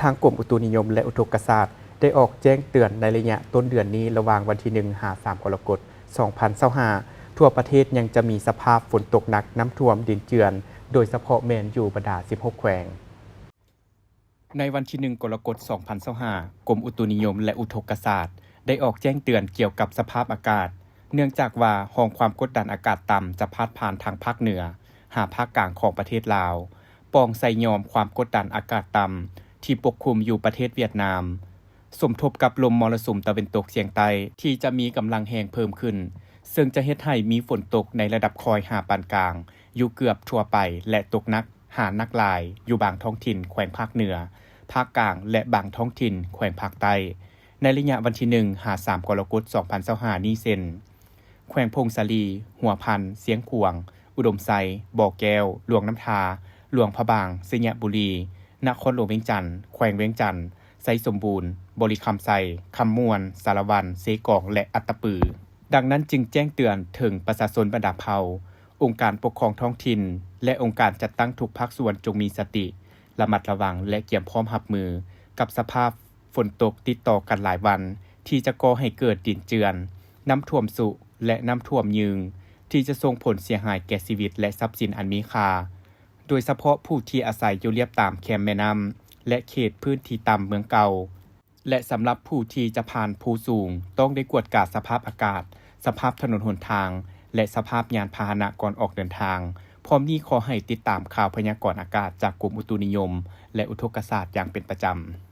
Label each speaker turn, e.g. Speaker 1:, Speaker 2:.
Speaker 1: างกรมอุตุนิยมและอุทกศาสตร์ได้ออกแจ้งเตือนในระยะต้นเดือนนี้ระหว่างวันที่1 3 กรกฎาคม 2025ทั่วประเทศยังจะมีสภาพฝนตกหนักน้ำท่วมดินเจือนโดยเฉพาะแม่นอยู่บรรดา16แขวงในวันที่1 กรกฎาคม 2025กรมอุตุนิยมและอุทกศาสตร์ได้ออกแจ้งเตือนเกี่ยวกับสภาพอากาศเนื่องจากว่าห้องความกดดันอากาศต่ำจะพาดผ่านทางภาคเหนือหาภาคกลางของประเทศลาวปองใส่ยอมความกดดันอากาศต่ำที่ปกคลุมอยู่ประเทศเวียดนามสมทบกับลมมรสุมตะวันตกเฉียงใต้ที่จะมีกำลังแรงเพิ่มขึ้นซึ่งจะเฮ็ดให้มีฝนตกในระดับคอยหาปานกลางอยู่เกือบทั่วไปและตกหนักหานักหลายอยู่บางท้องถิ่นแขวงภาคเหนือภาคกลางและบางท้องถิ่นแขวงภาคใต้ในระยะวันที่1 3 กรกฎาคม 2025นี้เช่นแขวงพงศาลีหัวพันเสียงขวงอุดมไซบ่อแก้วหลวงน้ำทาหลวงพระบางสิงห์บุรีนครหลวงเวียงจันทน์แขวงเวียงจันทน์ไสสมบูรณ์บริคำไซคำม่วนสารวันเสกองและอัตตปือดังนั้นจึงแจ้งเตือนถึงประชาชนบรรดาเผ่าองค์การปกครองท้องถิ่นและองค์การจัดตั้งทุกภาคส่วนจงมีสติระมัดระวังและเตรียมพร้อมรับมือกับสภาพฝนตกติดต่อกันหลายวันที่จะก่อให้เกิดดินเจือนน้ำท่วมสุและน้ำท่วมยืงที่จะส่งผลเสียหายแก่ชีวิตและทรัพย์สินอันมีค่าโดยเฉพาะผู้ที่อาศัยอยู่เรียบตามแคมแม่น้ำและเขตพื้นที่ต่ำเมืองเก่าและสำหรับผู้ที่จะผ่านภูสูงต้องได้กวดกาดสภาพอากาศสภาพถนนหนทางและสภาพยานพาหนะก่อนออกเดินทางพร้อมนี้ขอให้ติดตามข่าวพยากรณ์อากาศจากกรมอุตุนิยมและอุทกศาสตร์อย่างเป็นประจำ